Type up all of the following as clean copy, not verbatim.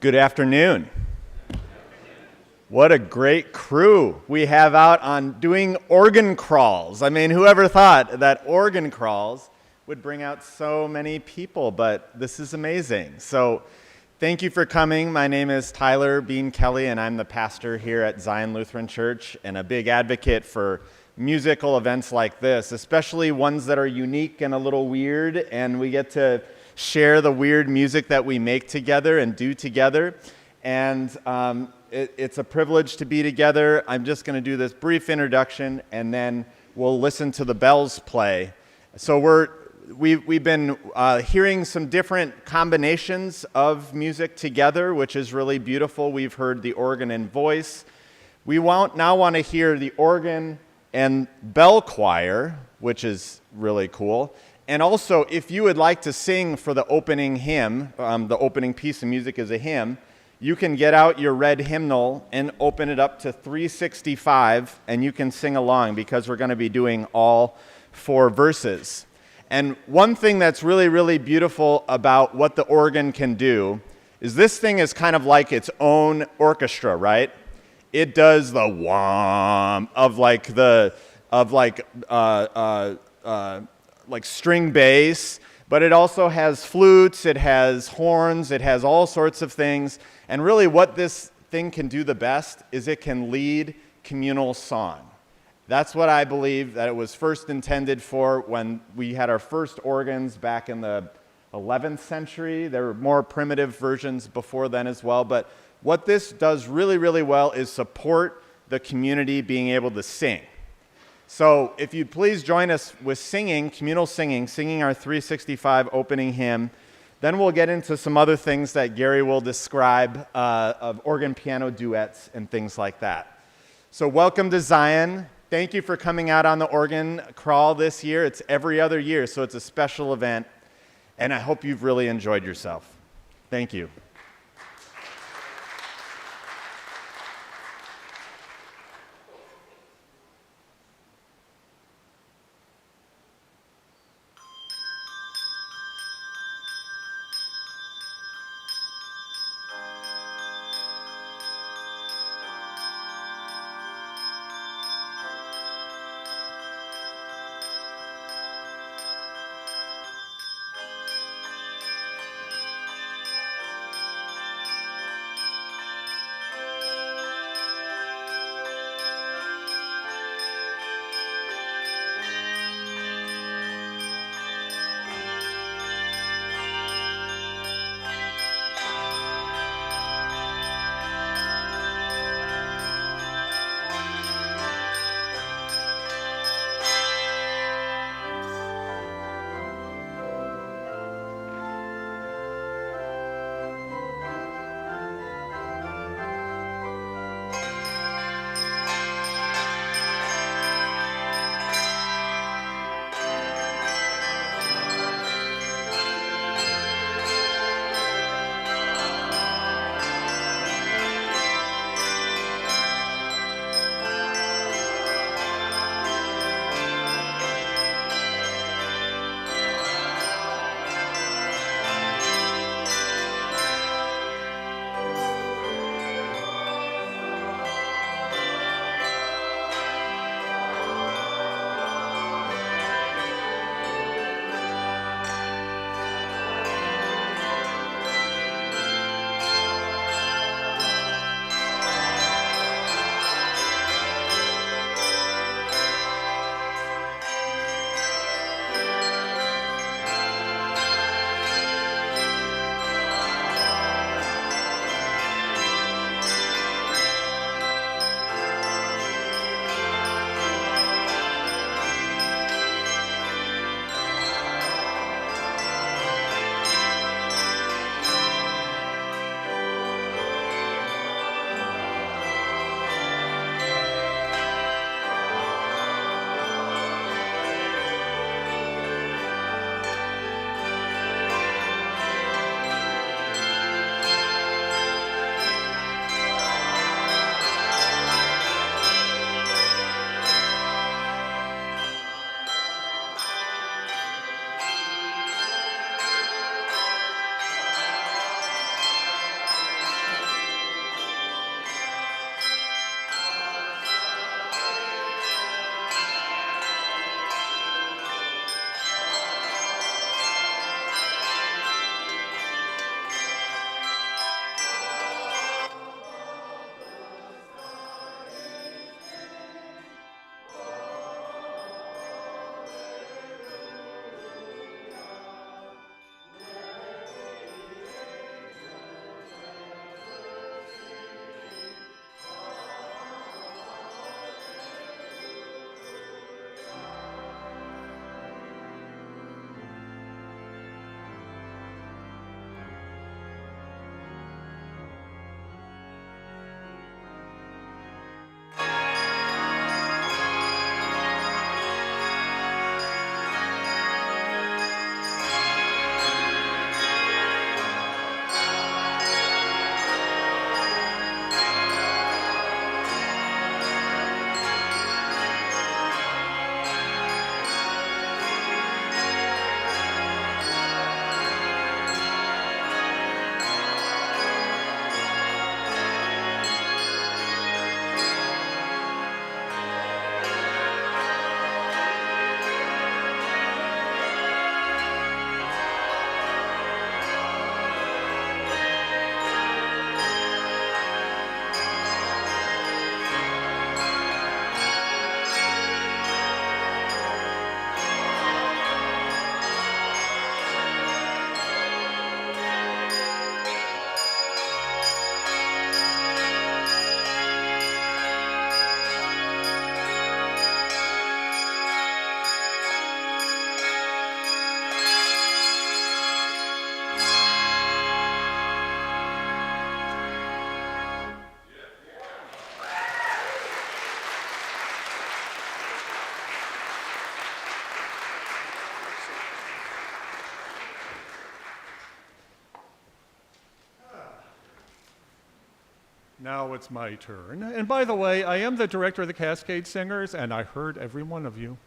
Good afternoon. What a great crew we have out on doing organ crawls. I mean, whoever thought that organ crawls would bring out so many people, but this is amazing. So thank you for coming. My name is Tyler Bean Kelly, and I'm the pastor here at Zion Lutheran Church and a big advocate for musical events like this, especially ones that are unique and a little weird, and we get to share the weird music that we make together and do together. And it's a privilege to be together. I'm just going to do this brief introduction, and then we'll listen to the bells play. So we've been hearing some different combinations of music together, which is really beautiful. We've heard the organ and voice. We now want to hear the organ and bell choir, which is really cool. And also, if you would like to sing for the opening hymn, the opening piece of music is a hymn, you can get out your red hymnal and open it up to 365, and you can sing along because we're going to be doing all 4 verses. And one thing that's really, really beautiful about what the organ can do is this thing is kind of like its own orchestra, right? It does the wham of like string bass, but it also has flutes, it has horns, it has all sorts of things. And really what this thing can do the best is it can lead communal song. That's what I believe that it was first intended for when we had our first organs back in the 11th century. There were more primitive versions before then as well, but what this does really, really well is support the community being able to sing. So if you'd please join us with singing, communal singing our 365 opening hymn. Then we'll get into some other things that Gary will describe of organ piano duets and things like that. So welcome to Zion. Thank you for coming out on the organ crawl this year. It's every other year, so it's a special event. And I hope you've really enjoyed yourself. Thank you. Now it's my turn. And by the way, I am the director of the Cascade Singers, and I heard every one of you.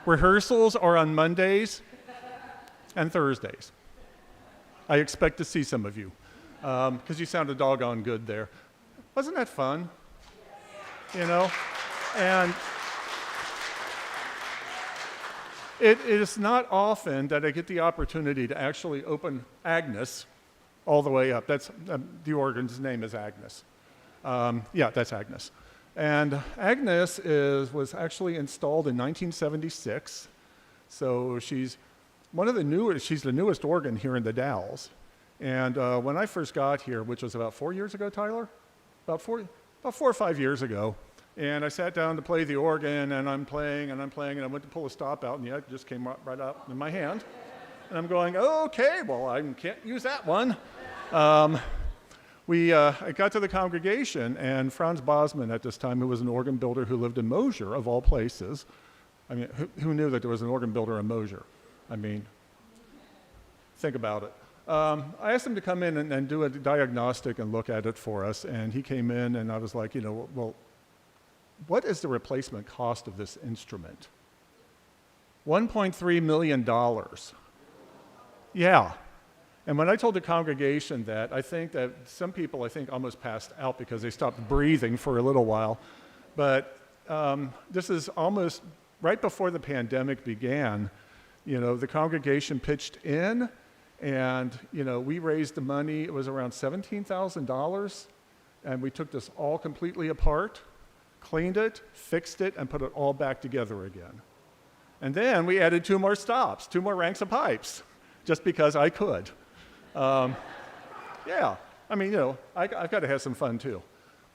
Rehearsals are on Mondays and Thursdays. I expect to see some of you, because you sounded doggone good there. Wasn't that fun? You know? And it is not often that I get the opportunity to actually open Agnes all the way up. That's the organ's name is Agnes. Yeah, that's Agnes. And Agnes was actually installed in 1976. So she's the newest organ here in the Dalles. And when I first got here, which was about 4 years ago, Tyler? About 4 or 5 years ago. And I sat down to play the organ, and I'm playing, and I went to pull a stop out, and the egg just came right out in my hand. And I'm going, okay, well, I can't use that one. I got to the congregation, and Franz Bosman at this time, who was an organ builder who lived in Mosier, of all places. I mean, who knew that there was an organ builder in Mosier? I mean, think about it. I asked him to come in and do a diagnostic and look at it for us, and he came in, and I was like, well, what is the replacement cost of this instrument? $1.3 million. Yeah. And when I told the congregation that, I think that some people, almost passed out because they stopped breathing for a little while. But this is almost right before the pandemic began. The congregation pitched in, and we raised the money. It was around $17,000, and we took this all completely apart, cleaned it, fixed it, and put it all back together again. And then we added 2 more stops, 2 more ranks of pipes, just because I could. Yeah, I mean, I've got to have some fun too.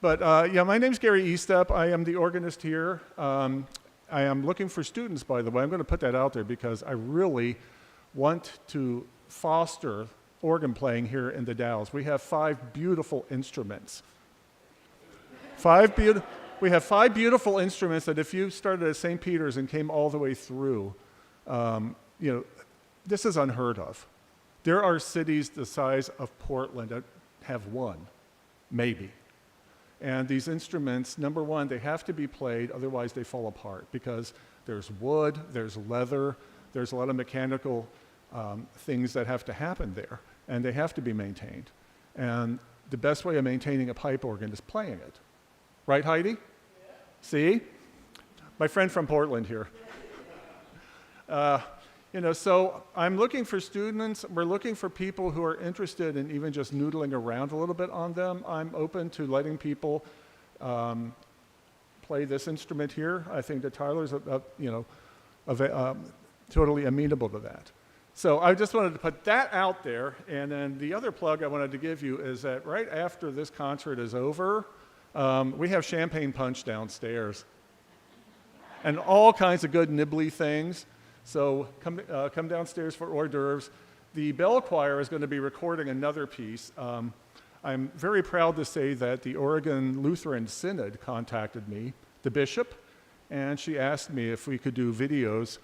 But my name's Gary Eastep. I am the organist here. I am looking for students, by the way. I'm going to put that out there because I really want to foster organ playing here in the Dalles. We have 5 beautiful instruments. We have 5 beautiful instruments that if you started at St. Peter's and came all the way through, this is unheard of. There are cities the size of Portland that have 1, maybe. And these instruments, number one, they have to be played, otherwise they fall apart because there's wood, there's leather, there's a lot of mechanical things that have to happen there, and they have to be maintained. And the best way of maintaining a pipe organ is playing it. Right, Heidi? Yeah. See? My friend from Portland here. So I'm looking for students. We're looking for people who are interested in even just noodling around a little bit on them. I'm open to letting people play this instrument here. I think that Tyler's, totally amenable to that. So I just wanted to put that out there. And then the other plug I wanted to give you is that right after this concert is over, we have champagne punch downstairs and all kinds of good nibbly things. So come downstairs for hors d'oeuvres. The bell choir is going to be recording another piece. I'm very proud to say that the Oregon Lutheran Synod contacted me, the bishop, and she asked me if we could do videos,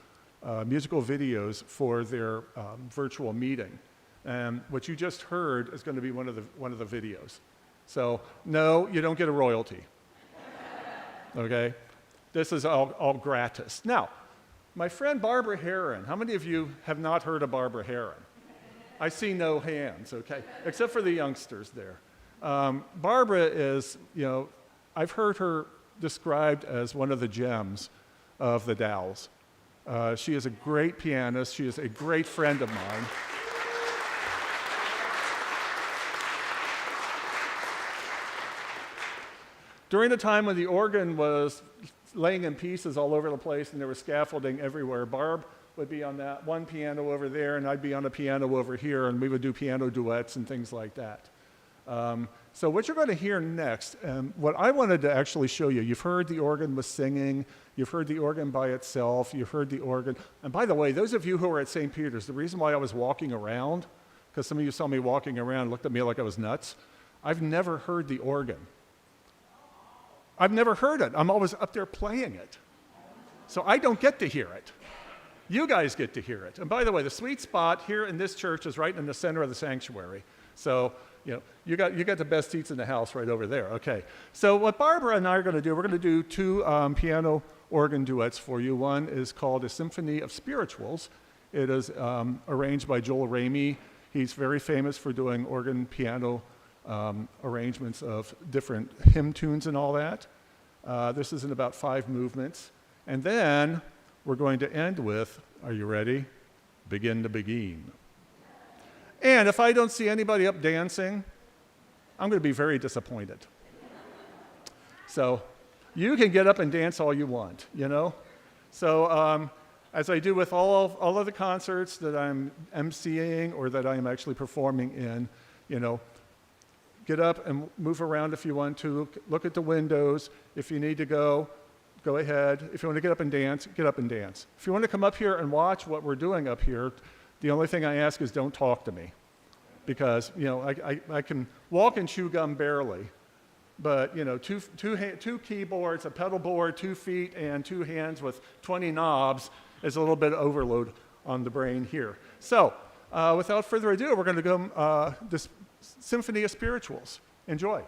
musical videos for their virtual meeting. And what you just heard is going to be one of the videos. So no, you don't get a royalty. Okay? This is all gratis. Now, my friend Barbara Heron. How many of you have not heard of Barbara Heron? I see no hands, okay, except for the youngsters there. Barbara is, I've heard her described as one of the gems of the Dalles. She is a great pianist. She is a great friend of mine. During the time when the organ was laying in pieces all over the place and there was scaffolding everywhere, Barb would be on that one piano over there and I'd be on a piano over here and we would do piano duets and things like that. So what you're going to hear next, what I wanted to actually show you, you've heard the organ was singing, you've heard the organ by itself, you've heard the organ. And by the way, those of you who are at St. Peter's, the reason why I was walking around, because some of you saw me walking around and looked at me like I was nuts, I've never heard the organ. I've never heard it. I'm always up there playing it. So I don't get to hear it. You guys get to hear it. And by the way, the sweet spot here in this church is right in the center of the sanctuary. So, You got the best seats in the house right over there. Okay. So what Barbara and I are going to do, we're going to do two piano organ duets for you. One is called A Symphony of Spirituals. It is arranged by Joel Ramey. He's very famous for doing organ piano arrangements of different hymn tunes and all that. This is in about 5 movements. And then we're going to end with, are you ready? Begin to Begin. And if I don't see anybody up dancing, I'm going to be very disappointed. So you can get up and dance all you want, So as I do with all of the concerts that I'm emceeing or that I'm actually performing in, get up and move around if you want to. Look at the windows. If you need to go ahead. If you want to get up and dance, get up and dance. If you want to come up here and watch what we're doing up here, the only thing I ask is don't talk to me. Because, I can walk and chew gum barely. But, two keyboards, a pedal board, 2 feet, and 2 hands with 20 knobs is a little bit of overload on the brain here. So, without further ado, we're going to go this Symphony of Spirituals. Enjoy.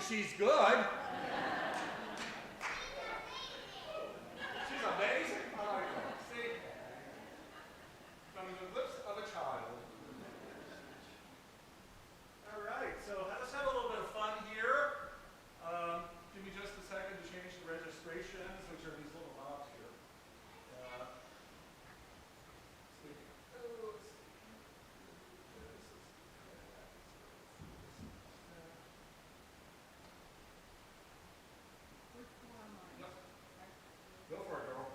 she's good. She's amazing. I like her. See? From the lips of a child. All right, so let's have a little bit of fun here. Give me just a second to change the registrations, which are these little knobs here. Go for it, girl.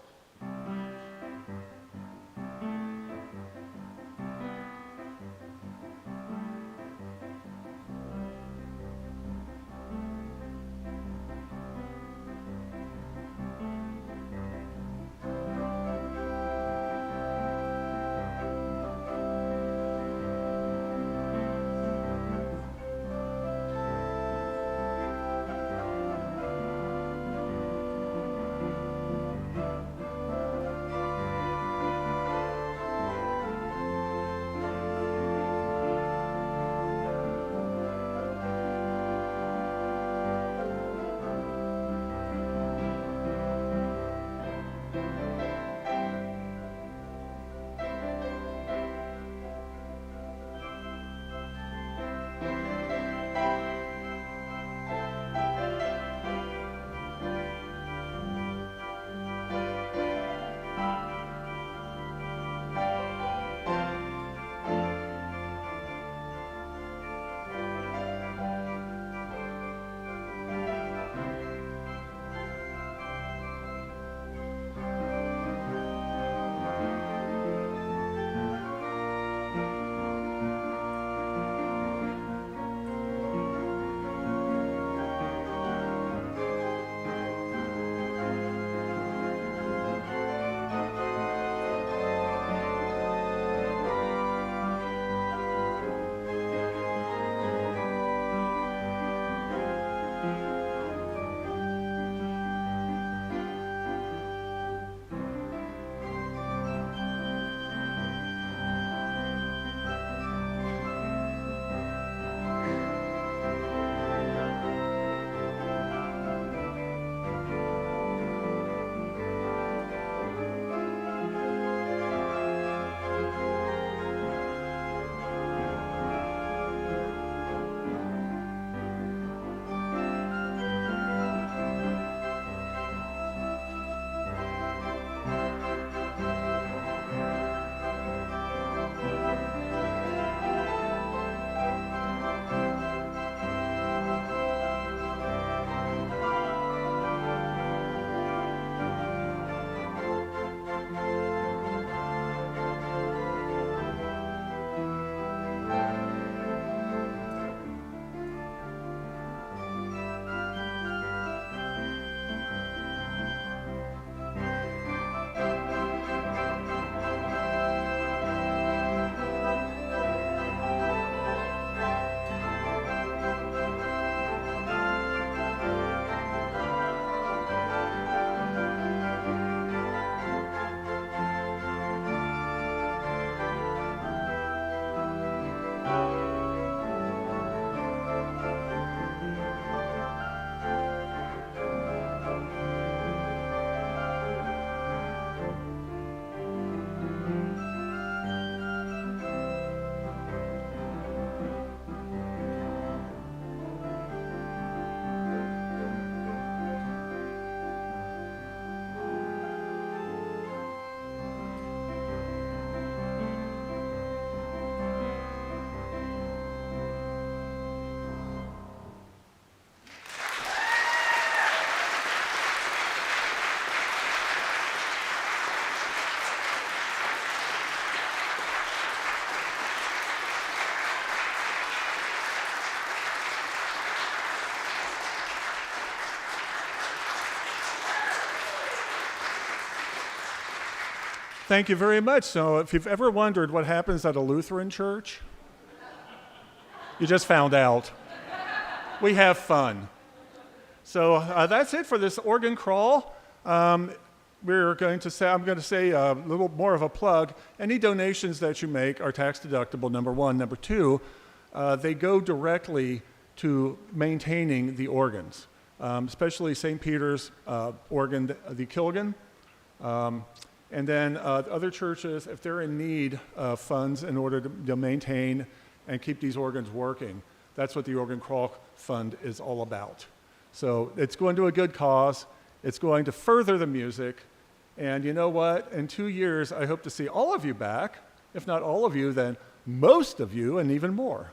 Thank you very much. So if you've ever wondered what happens at a Lutheran church, you just found out. We have fun. So that's it for this organ crawl. I'm going to say a little more of a plug. Any donations that you make are tax deductible, number one. Number two, they go directly to maintaining the organs, especially St. Peter's organ, the Kilgan. And then other churches, if they're in need of funds in order to maintain and keep these organs working, that's what the Organ Crawl Fund is all about. So it's going to a good cause. It's going to further the music. And you know what? In 2 years, I hope to see all of you back. If not all of you, then most of you and even more.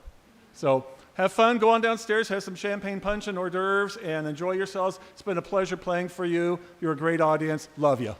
So have fun, go on downstairs, have some champagne punch and hors d'oeuvres, and enjoy yourselves. It's been a pleasure playing for you. You're a great audience. Love you.